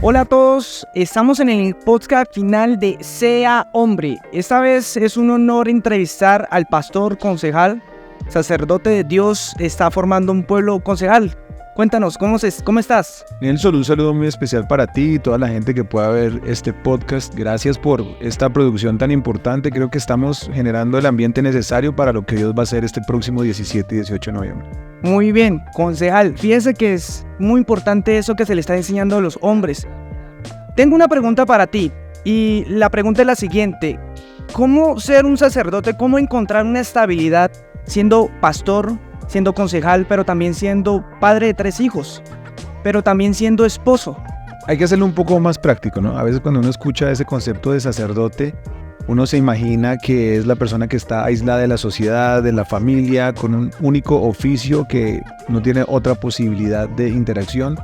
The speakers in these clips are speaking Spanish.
Hola a todos, estamos en el podcast final de Sea Hombre. Esta vez es un honor entrevistar al pastor concejal, sacerdote de Dios, está formando un pueblo concejal. Cuéntanos, ¿cómo estás? Nelson, un saludo muy especial para ti y toda la gente que pueda ver este podcast. Gracias por esta producción tan importante. Creo que estamos generando el ambiente necesario para lo que Dios va a hacer este próximo 17 y 18 de noviembre. Muy bien, concejal. Fíjese que es muy importante eso que se le está enseñando a los hombres. Tengo una pregunta para ti y la pregunta es la siguiente. ¿Cómo ser un sacerdote? ¿Cómo encontrar una estabilidad siendo pastor, siendo concejal, pero también siendo padre de 3 hijos, pero también siendo esposo? Hay que hacerlo un poco más práctico, ¿no? A veces cuando uno escucha ese concepto de sacerdote, uno se imagina que es la persona que está aislada de la sociedad, de la familia, con un único oficio que no tiene otra posibilidad de interacción.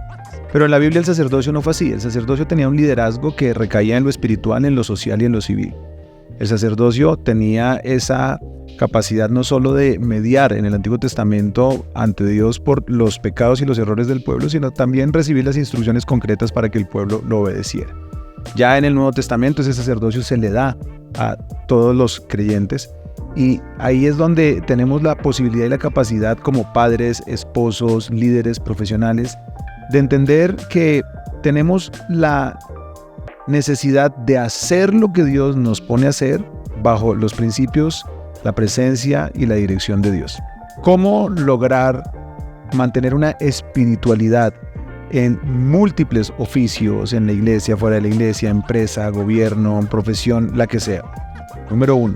Pero en la Biblia el sacerdocio no fue así. El sacerdocio tenía un liderazgo que recaía en lo espiritual, en lo social y en lo civil. El sacerdocio tenía esa capacidad no solo de mediar en el Antiguo Testamento ante Dios por los pecados y los errores del pueblo, sino también recibir las instrucciones concretas para que el pueblo lo obedeciera. Ya en el Nuevo Testamento ese sacerdocio se le da a todos los creyentes y ahí es donde tenemos la posibilidad y la capacidad como padres, esposos, líderes, profesionales, de entender que tenemos la necesidad de hacer lo que Dios nos pone a hacer bajo los principios, la presencia y la dirección de Dios. ¿Cómo lograr mantener una espiritualidad en múltiples oficios, en la iglesia, fuera de la iglesia, empresa, gobierno, profesión, la que sea? Número 1,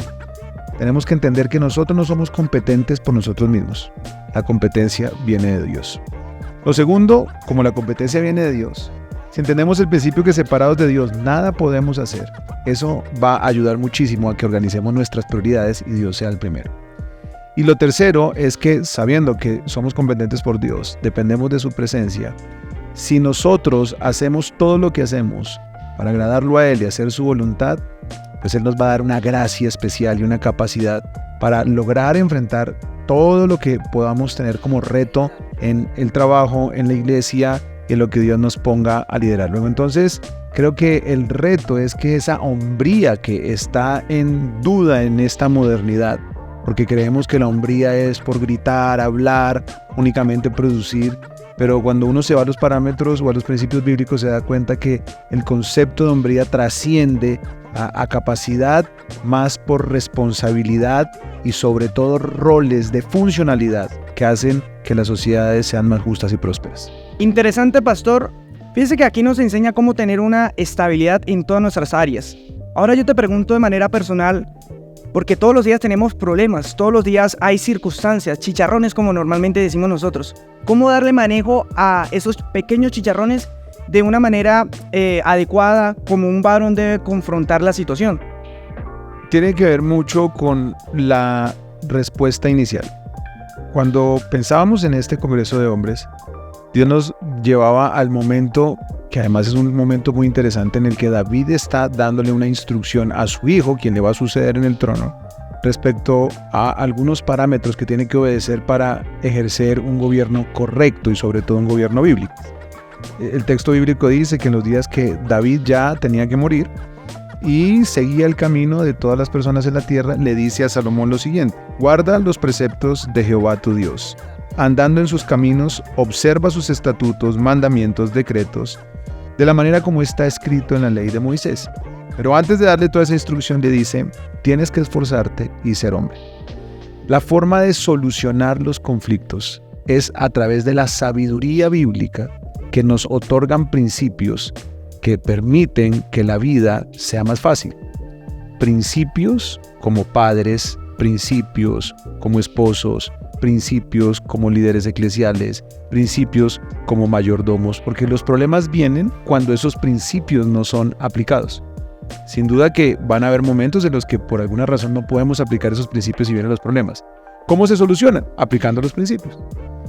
tenemos que entender que nosotros no somos competentes por nosotros mismos. La competencia viene de Dios. Lo segundo, como la competencia viene de Dios, si entendemos el principio que separados de Dios nada podemos hacer, eso va a ayudar muchísimo a que organicemos nuestras prioridades y Dios sea el primero. Y lo tercero es que, sabiendo que somos competentes por Dios, dependemos de su presencia, si nosotros hacemos todo lo que hacemos para agradarlo a Él y hacer su voluntad, pues Él nos va a dar una gracia especial y una capacidad para lograr enfrentar todo lo que podamos tener como reto en el trabajo, en la iglesia y en lo que Dios nos ponga a liderar. Luego, entonces, creo que el reto es que esa hombría que está en duda en esta modernidad, porque creemos que la hombría es por gritar, hablar, únicamente producir, pero cuando uno se va a los parámetros o a los principios bíblicos se da cuenta que el concepto de hombría trasciende a capacidad más por responsabilidad y sobre todo roles de funcionalidad que hacen que las sociedades sean más justas y prósperas. Interesante, pastor. Fíjese que aquí nos enseña cómo tener una estabilidad en todas nuestras áreas. Ahora yo te pregunto de manera personal, porque todos los días tenemos problemas, todos los días hay circunstancias, chicharrones como normalmente decimos nosotros. ¿Cómo darle manejo a esos pequeños chicharrones de una manera adecuada, como un varón debe confrontar la situación? Tiene que ver mucho con la respuesta inicial. Cuando pensábamos en este Congreso de Hombres, Dios nos llevaba al momento, que además es un momento muy interesante, en el que David está dándole una instrucción a su hijo, quien le va a suceder en el trono, respecto a algunos parámetros que tiene que obedecer para ejercer un gobierno correcto y sobre todo un gobierno bíblico. El texto bíblico dice que en los días que David ya tenía que morir y seguía el camino de todas las personas en la tierra, le dice a Salomón lo siguiente: guarda los preceptos de Jehová tu Dios, andando en sus caminos, observa sus estatutos, mandamientos, decretos, de la manera como está escrito en la ley de Moisés. Pero antes de darle toda esa instrucción le dice: tienes que esforzarte y ser hombre. La forma de solucionar los conflictos es a través de la sabiduría bíblica que nos otorgan principios que permiten que la vida sea más fácil. Principios como padres, principios como esposos, principios como líderes eclesiales, principios como mayordomos, porque los problemas vienen cuando esos principios no son aplicados. Sin duda que van a haber momentos en los que por alguna razón no podemos aplicar esos principios y vienen los problemas. ¿Cómo se solucionan? Aplicando los principios.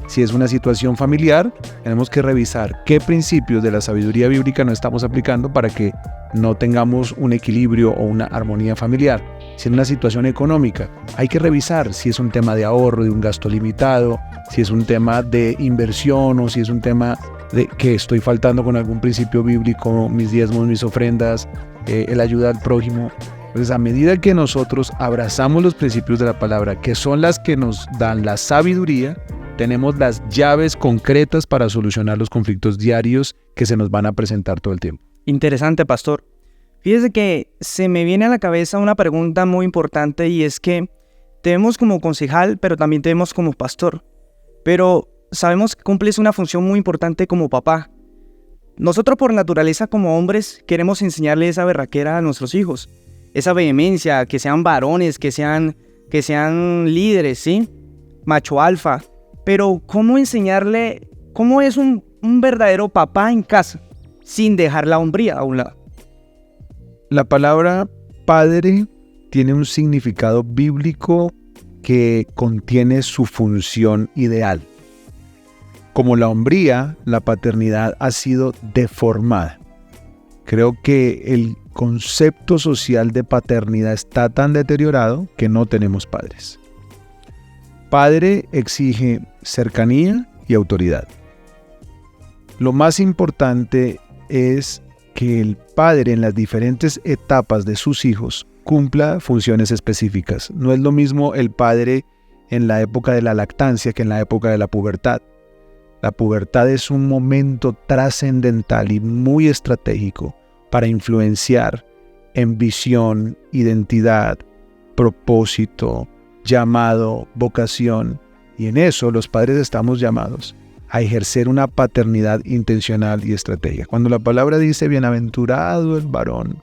Si es una situación familiar, tenemos que revisar qué principios de la sabiduría bíblica no estamos aplicando para que no tengamos un equilibrio o una armonía familiar. Si en una situación económica, hay que revisar si es un tema de ahorro, de un gasto limitado, si es un tema de inversión o si es un tema de que estoy faltando con algún principio bíblico, mis diezmos, mis ofrendas, el ayuda al prójimo. Entonces, a medida que nosotros abrazamos los principios de la palabra, que son las que nos dan la sabiduría, tenemos las llaves concretas para solucionar los conflictos diarios que se nos van a presentar todo el tiempo. Interesante, pastor. Fíjese que se me viene a la cabeza una pregunta muy importante, y es que te vemos como concejal, pero también te vemos como pastor. Pero sabemos que cumples una función muy importante como papá. Nosotros por naturaleza como hombres queremos enseñarle esa berraquera a nuestros hijos. Esa vehemencia, que sean varones, que sean líderes, ¿sí? Macho alfa. Pero ¿cómo enseñarle cómo es un verdadero papá en casa sin dejar la hombría a un lado? La palabra padre tiene un significado bíblico que contiene su función ideal. Como la hombría, la paternidad ha sido deformada. Creo que el concepto social de paternidad está tan deteriorado que no tenemos padres. Padre exige cercanía y autoridad. Lo más importante es que el padre en las diferentes etapas de sus hijos cumpla funciones específicas. No es lo mismo el padre en la época de la lactancia que en la época de la pubertad. La pubertad es un momento trascendental y muy estratégico para influenciar en visión, identidad, propósito, llamado, vocación. Y en eso los padres estamos llamados a ejercer una paternidad intencional y estratégica. Cuando la palabra dice bienaventurado el varón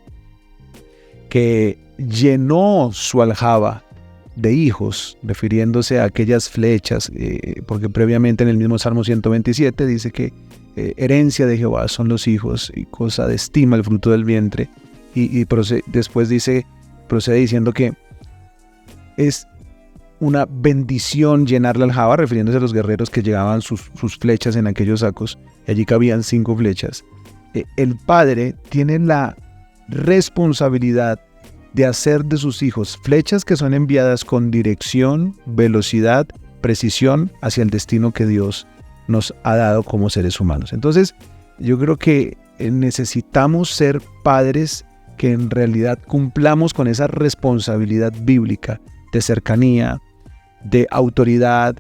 que llenó su aljaba de hijos, refiriéndose a aquellas flechas, porque previamente en el mismo Salmo 127 dice que herencia de Jehová son los hijos y cosa de estima el fruto del vientre, y después procede diciendo que es una bendición llenar la aljaba, refiriéndose a los guerreros que llevaban sus flechas en aquellos sacos, y allí cabían 5 flechas. El padre tiene la responsabilidad de hacer de sus hijos flechas que son enviadas con dirección, velocidad, precisión hacia el destino que Dios nos ha dado como seres humanos. Entonces, yo creo que necesitamos ser padres que en realidad cumplamos con esa responsabilidad bíblica de cercanía, de autoridad,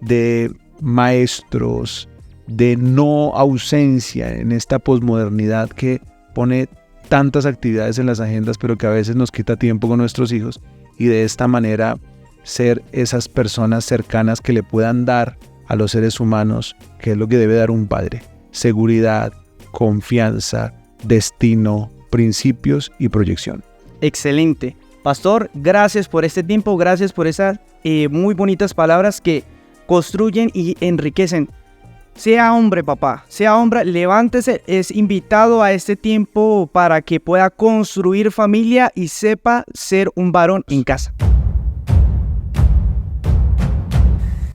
de maestros, de no ausencia en esta posmodernidad que pone tantas actividades en las agendas, pero que a veces nos quita tiempo con nuestros hijos, y de esta manera ser esas personas cercanas que le puedan dar a los seres humanos, que es lo que debe dar un padre: seguridad, confianza, destino, principios y proyección. Excelente. Pastor, gracias por este tiempo, gracias por esas muy bonitas palabras que construyen y enriquecen. Sea hombre, papá, sea hombre, levántese, es invitado a este tiempo para que pueda construir familia y sepa ser un varón en casa.